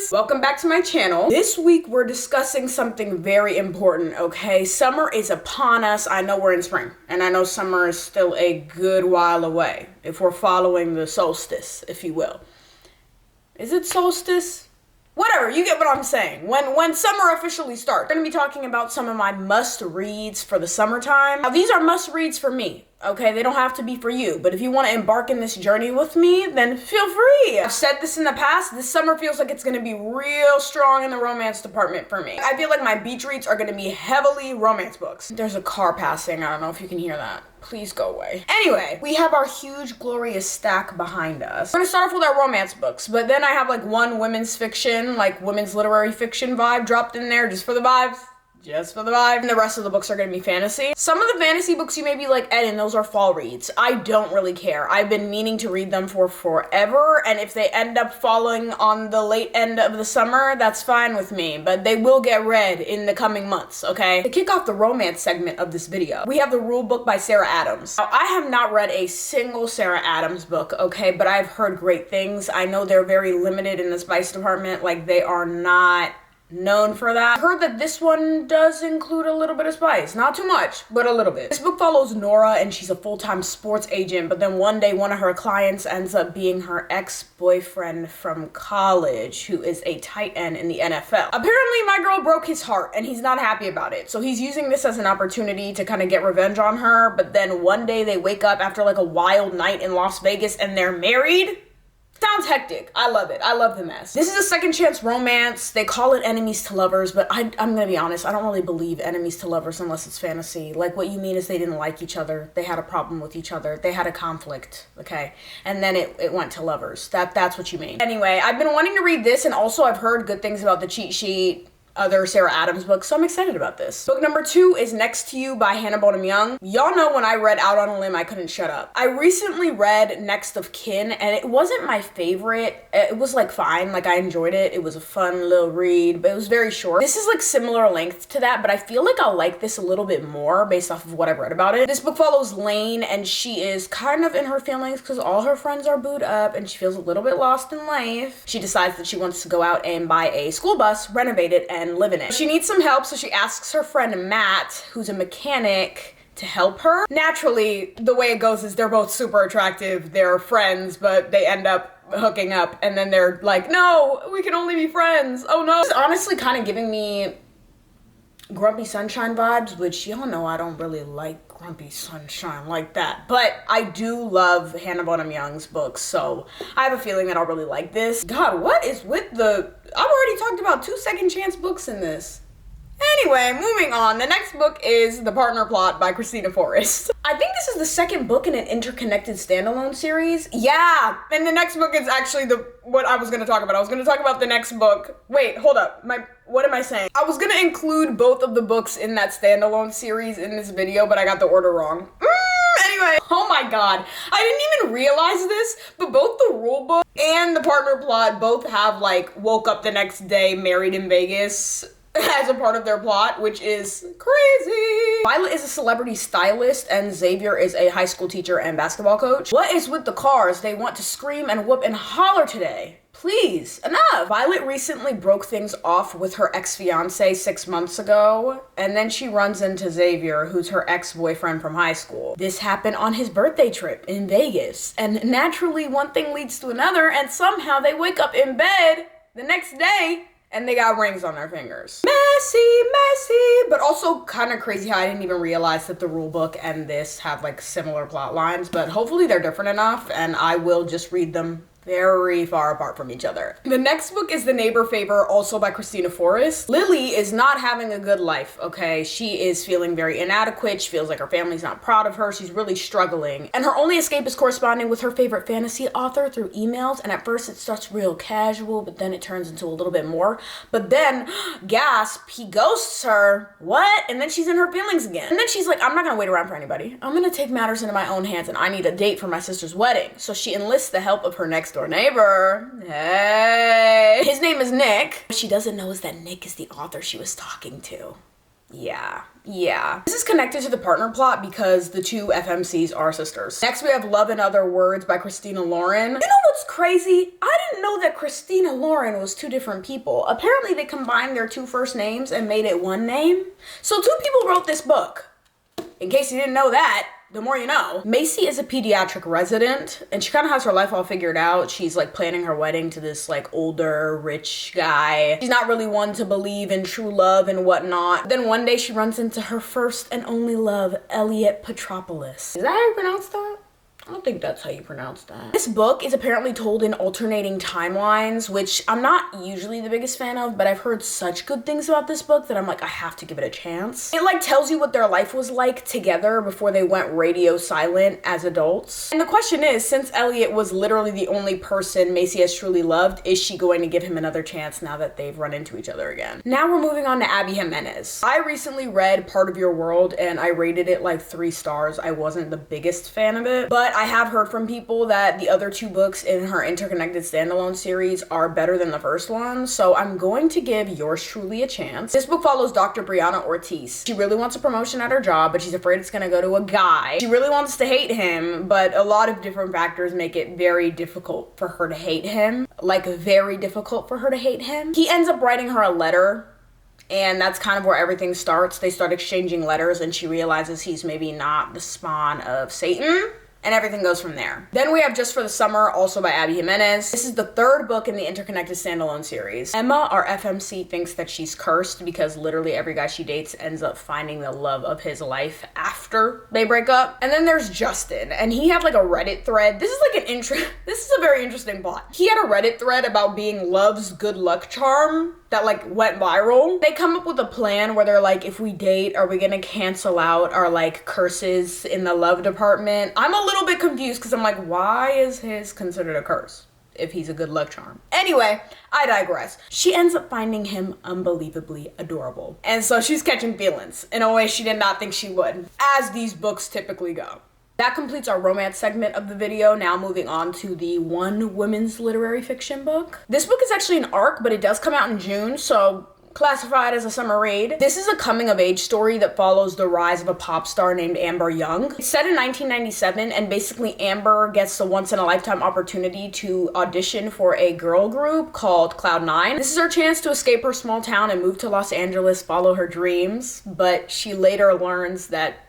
guys, welcome back to my channel. This week we're discussing something very important, okay? Summer is upon us. I know we're in spring, and I know summer is still a good while away if we're following the solstice, if you will. Is it solstice? Whatever, you get what I'm saying. When summer officially starts, we're gonna be talking about some of my must-reads for the summertime. Now, these are must-reads for me, okay? They don't have to be for you, but if you want to embark in this journey with me, then feel free. I've said this in the past, this summer feels like it's gonna be real strong in the romance department for me. I feel like my beach reads are gonna be heavily romance books. There's a car passing, I don't know if you can hear that. Please go away. Anyway, we have our huge, glorious stack behind us. We're gonna start off with our romance books, but then I have like one women's fiction, like women's literary fiction vibe dropped in there just for the vibes. Just for the vibe. And the rest of the books are gonna be fantasy. Some of the fantasy books you may be like, Eden, those are fall reads. I don't really care. I've been meaning to read them for forever, and if they end up falling on the late end of the summer, that's fine with me, but they will get read in the coming months, okay? To kick off the romance segment of this video, we have The Rule Book by Sarah Adams. Now, I have not read a single Sarah Adams book, okay, but I've heard great things. I know they're very limited in the spice department, like they are not known for that. I heard that this one does include a little bit of spice. Not too much, but a little bit. This book follows Nora, and she's a full-time sports agent, but then one day one of her clients ends up being her ex-boyfriend from college, who is a tight end in the NFL. Apparently, my girl broke his heart, and he's not happy about it. So he's using this as an opportunity to kind of get revenge on her, but then one day they wake up after like a wild night in Las Vegas and they're married. Sounds hectic. I love it. I love the mess. This is a second chance romance. They call it enemies to lovers, but I'm gonna be honest, I don't really believe enemies to lovers unless it's fantasy. Like, what you mean is they didn't like each other. They had a problem with each other. They had a conflict, okay? And then it went to lovers. That's what you mean. Anyway, I've been wanting to read this, and also I've heard good things about The Cheat Sheet, other Sarah Adams books, so I'm excited about this. Book number 2 is Next to You by Hannah Bonham Young. Y'all know when I read Out on a Limb, I couldn't shut up. I recently read Next of Kin, and it wasn't my favorite. It was like fine, like I enjoyed it. It was a fun little read, but it was very short. This is like similar length to that, but I feel like I'll like this a little bit more based off of what I've read about it. This book follows Lane, and she is kind of in her feelings because all her friends are booed up, and she feels a little bit lost in life. She decides that she wants to go out and buy a school bus, renovate it, and live in it. She needs some help, so she asks her friend Matt, who's a mechanic, to help her. Naturally, the way it goes is they're both super attractive, they're friends, but they end up hooking up, and then they're like, no, we can only be friends, oh no. It's honestly kind of giving me Grumpy Sunshine vibes, which y'all know I don't really like Grumpy Sunshine like that, but I do love Hannah Bonham Young's books, so I have a feeling that I'll really like this. God, what is with the... I've already talked about 2 second chance books in this. Anyway, moving on. The next book is The Partner Plot by Christina Forrest. I think this is the second book in an interconnected standalone series. Yeah, and the next book is actually what I was going to talk about. I was going to talk about the next book. Wait, hold up. What am I saying? I was going to include both of the books in that standalone series in this video, but I got the order wrong. Anyway, oh my god. I didn't even realize this, but both the rule book and the partner plot both have like woke up the next day married in Vegas as a part of their plot, which is crazy. Violet is a celebrity stylist and Xavier is a high school teacher and basketball coach. What is with the cars? They want to scream and whoop and holler today. Please, enough. Violet recently broke things off with her ex-fiance 6 months ago, and then she runs into Xavier, who's her ex-boyfriend from high school. This happened on his birthday trip in Vegas, and naturally one thing leads to another, and somehow they wake up in bed the next day and they got rings on their fingers. Messy, but also kind of crazy how I didn't even realize that the rule book and this have like similar plot lines, but hopefully they're different enough and I will just read them very far apart from each other. The next book is The Neighbor Favor, also by Christina Forrest. Lily is not having a good life, okay? She is feeling very inadequate. She feels like her family's not proud of her. She's really struggling. And her only escape is corresponding with her favorite fantasy author through emails. And at first it starts real casual, but then it turns into a little bit more. But then, gasp, he ghosts her. What? And then she's in her feelings again. And then she's like, I'm not gonna wait around for anybody. I'm gonna take matters into my own hands and I need a date for my sister's wedding. So she enlists the help of her next door neighbor. Hey. His name is Nick. What she doesn't know is that Nick is the author she was talking to. Yeah. This is connected to the partner plot because the two FMCs are sisters. Next, we have Love and Other Words by Christina Lauren. You know what's crazy? I didn't know that Christina Lauren was two different people. Apparently, they combined their two first names and made it one name. So two people wrote this book. In case you didn't know that, the more you know. Macy is a pediatric resident, and she kind of has her life all figured out. She's like planning her wedding to this like older, rich guy. She's not really one to believe in true love and whatnot. Then one day she runs into her first and only love, Elliot Petropoulos. Is that how you pronounce that? I don't think that's how you pronounce that. This book is apparently told in alternating timelines, which I'm not usually the biggest fan of, but I've heard such good things about this book that I'm like, I have to give it a chance. It like tells you what their life was like together before they went radio silent as adults. And the question is, since Elliot was literally the only person Macy has truly loved, is she going to give him another chance now that they've run into each other again? Now we're moving on to Abby Jimenez. I recently read Part of Your World and I rated it like 3 stars. I wasn't the biggest fan of it, but I have heard from people that the other 2 books in her interconnected standalone series are better than the first one, so I'm going to give yours truly a chance. This book follows Dr. Brianna Ortiz. She really wants a promotion at her job, but she's afraid it's gonna go to a guy. She really wants to hate him, but a lot of different factors make it very difficult for her to hate him. Like, very difficult for her to hate him. He ends up writing her a letter, and that's kind of where everything starts. They start exchanging letters, and she realizes he's maybe not the spawn of Satan. And everything goes from there. Then we have Just for the Summer, also by Abby Jimenez. This is the 3rd book in the interconnected standalone series. Emma, our FMC, thinks that she's cursed because literally every guy she dates ends up finding the love of his life after they break up. And then there's Justin, and he had like a Reddit thread. This is like this is a very interesting plot. He had a Reddit thread about being love's good luck charm that like went viral. They come up with a plan where they're like, if we date, are we gonna cancel out our like curses in the love department? I'm a little bit confused because I'm like, why is his considered a curse if he's a good luck charm? Anyway, I digress. She ends up finding him unbelievably adorable. And so she's catching feelings in a way she did not think she would, as these books typically go. That completes our romance segment of the video. Now moving on to the one women's literary fiction book. This book is actually an arc, but it does come out in June, so classified as a summer read. This is a coming-of-age story that follows the rise of a pop star named Amber Young. It's set in 1997, and basically Amber gets the once-in-a-lifetime opportunity to audition for a girl group called Cloud9. This is her chance to escape her small town and move to Los Angeles, follow her dreams, but she later learns that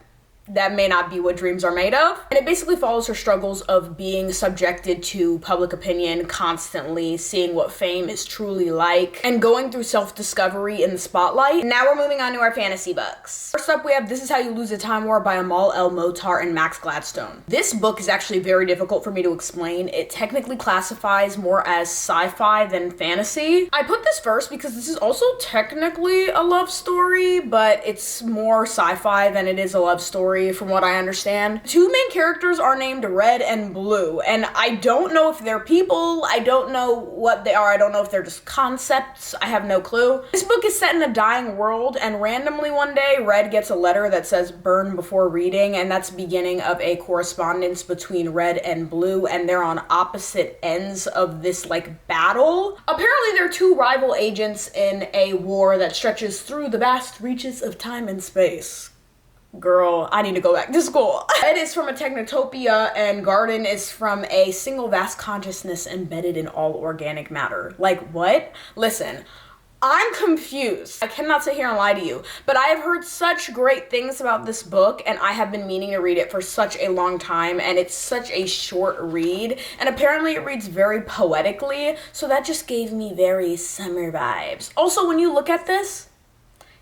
may not be what dreams are made of. And it basically follows her struggles of being subjected to public opinion constantly, seeing what fame is truly like, and going through self-discovery in the spotlight. Now we're moving on to our fantasy books. First up, we have This Is How You Lose a Time War by Amal El Motar and Max Gladstone. This book is actually very difficult for me to explain. It technically classifies more as sci-fi than fantasy. I put this first because this is also technically a love story, but it's more sci-fi than it is a love story, from what I understand. 2 main characters are named Red and Blue, and I don't know if they're people, I don't know what they are, I don't know if they're just concepts, I have no clue. This book is set in a dying world, and randomly one day, Red gets a letter that says burn before reading, and that's the beginning of a correspondence between Red and Blue, and they're on opposite ends of this like battle. Apparently they're 2 rival agents in a war that stretches through the vast reaches of time and space. Girl, I need to go back to school. Red is from a technotopia, and Garden is from a single vast consciousness embedded in all organic matter. Like, what? Listen, I'm confused. I cannot sit here and lie to you, but I have heard such great things about this book, and I have been meaning to read it for such a long time, and it's such a short read, and apparently it reads very poetically, so that just gave me very summer vibes. Also, when you look at this,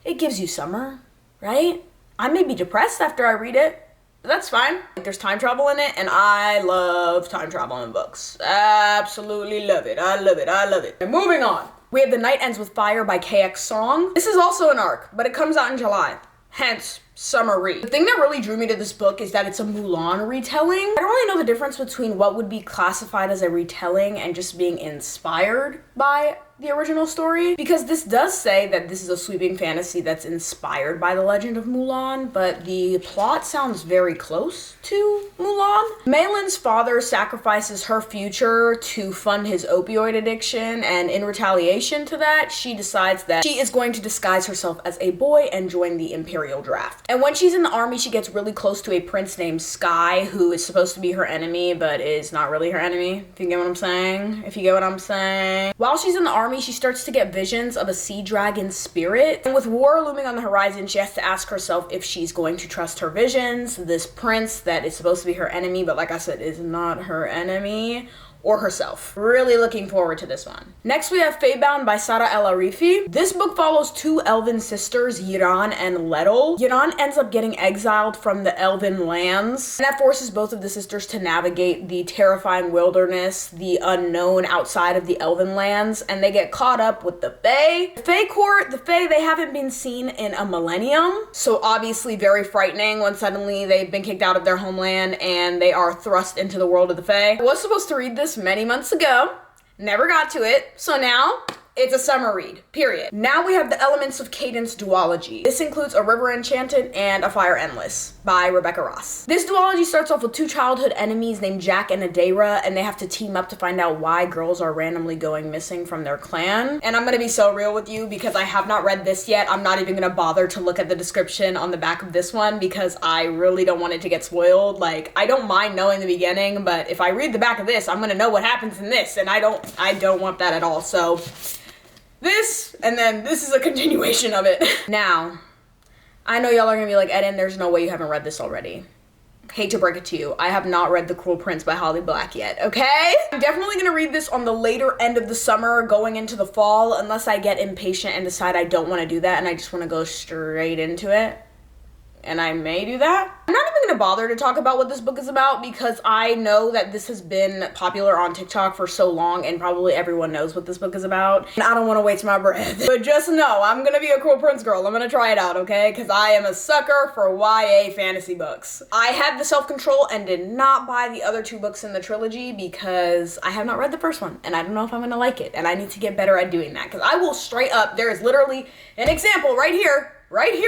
it gives you summer, right? I may be depressed after I read it. That's fine. There's time travel in it, and I love time travel in books. Absolutely love it. I love it. I love it. And moving on. We have The Night Ends with Fire by KX Song. This is also an arc, but it comes out in July. Hence, summer read. The thing that really drew me to this book is that it's a Mulan retelling. I don't really know the difference between what would be classified as a retelling and just being inspired by the original story, because this does say that this is a sweeping fantasy that's inspired by the legend of Mulan, but the plot sounds very close to Mulan. Maylin's father sacrifices her future to fund his opioid addiction, and in retaliation to that, she decides that she is going to disguise herself as a boy and join the Imperial Draft. And when she's in the army, she gets really close to a prince named Sky, who is supposed to be her enemy, but is not really her enemy, if you get what I'm saying. While she's in the army, she starts to get visions of a sea dragon spirit. And with war looming on the horizon, she has to ask herself if she's going to trust her visions, this prince that is supposed to be her enemy, but like I said, is not her enemy, or herself. Really looking forward to this one. Next we have Fae Bound by Sara El Arifi. This book follows two elven sisters, Yiran and Lettel. Yiran ends up getting exiled from the elven lands, and that forces both of the sisters to navigate the terrifying wilderness, the unknown outside of the elven lands, and they get caught up with the Fae. The Fae court, the Fae, they haven't been seen in a millennium, so obviously very frightening when suddenly they've been kicked out of their homeland and they are thrust into the world of the Fae. I was supposed to read this many months ago, never got to it, so now it's a summer read, period. Now we have the elements of Cadence duology. This includes A River Enchanted and A Fire Endless by Rebecca Ross. This duology starts off with two childhood enemies named Jack and Adara, and they have to team up to find out why girls are randomly going missing from their clan. And I'm gonna be so real with you because I have not read this yet. I'm not even gonna bother to look at the description on the back of this one because I really don't want it to get spoiled. Like, I don't mind knowing the beginning, but if I read the back of this, I'm gonna know what happens in this, and I don't want that at all. So this, and then this is a continuation of it. Now, I know y'all are gonna be like, Eden, there's no way you haven't read this already. Hate to break it to you, I have not read The Cruel Prince by Holly Black yet, okay? I'm definitely gonna read this on the later end of the summer, going into the fall, unless I get impatient and decide I don't wanna do that and I just wanna go straight into it. And I may do that. I'm not even gonna bother to talk about what this book is about because I know that this has been popular on TikTok for so long and probably everyone knows what this book is about. And I don't wanna waste my breath. But just know, I'm gonna be a Cruel Prince girl. I'm gonna try it out, okay? Because I am a sucker for YA fantasy books. I had the self-control and did not buy the other two books in the trilogy because I have not read the first one and I don't know if I'm gonna like it. And I need to get better at doing that because I will straight up, there is literally an example right here,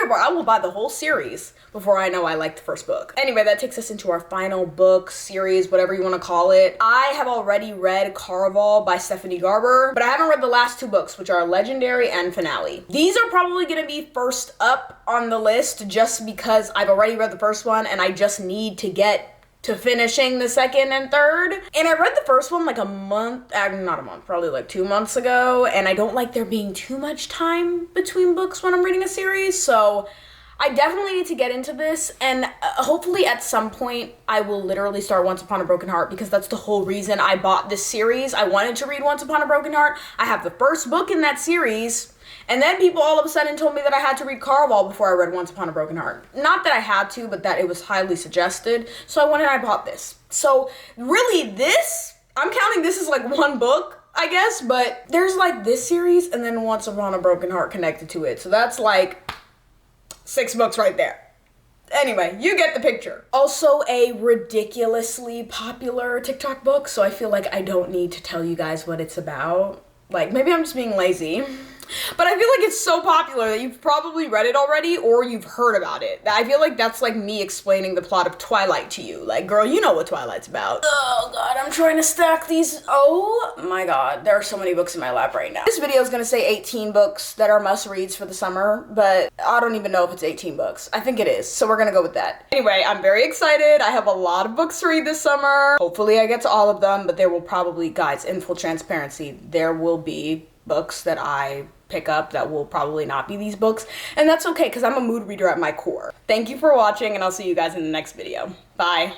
but I will buy the whole series before I know I like the first book. Anyway, that takes us into our final book, series, whatever you want to call it. I have already read Carval by Stephanie Garber, but I haven't read the last two books, which are Legendary and Finale. These are probably going to be first up on the list just because I've already read the first one and I just need to get to finishing the second and third. And I read the first one like probably like 2 months ago, and I don't like there being too much time between books when I'm reading a series, so I definitely need to get into this, and hopefully at some point I will literally start Once Upon a Broken Heart because that's the whole reason I bought this series. I wanted to read Once Upon a Broken Heart. I have the first book in that series, and then people all of a sudden told me that I had to read Carval before I read Once Upon a Broken Heart. Not that I had to, but that it was highly suggested. So I went and I bought this. So really this, I'm counting this as like one book, I guess, but there's like this series and then Once Upon a Broken Heart connected to it. So that's like 6 books right there. Anyway, you get the picture. Also a ridiculously popular TikTok book, so I feel like I don't need to tell you guys what it's about. Like, maybe I'm just being lazy. But I feel like it's so popular that you've probably read it already or you've heard about it. I feel like that's like me explaining the plot of Twilight to you. Like, girl, you know what Twilight's about. Oh god, I'm trying to stack these. Oh my god, there are so many books in my lap right now. This video is gonna say 18 books that are must-reads for the summer, but I don't even know if it's 18 books. I think it is, so we're gonna go with that. Anyway, I'm very excited. I have a lot of books to read this summer. Hopefully I get to all of them, but there will probably, guys, in full transparency, there will be books that I pick up that will probably not be these books, and that's okay because I'm a mood reader at my core. Thank you for watching, and I'll see you guys in the next video. Bye.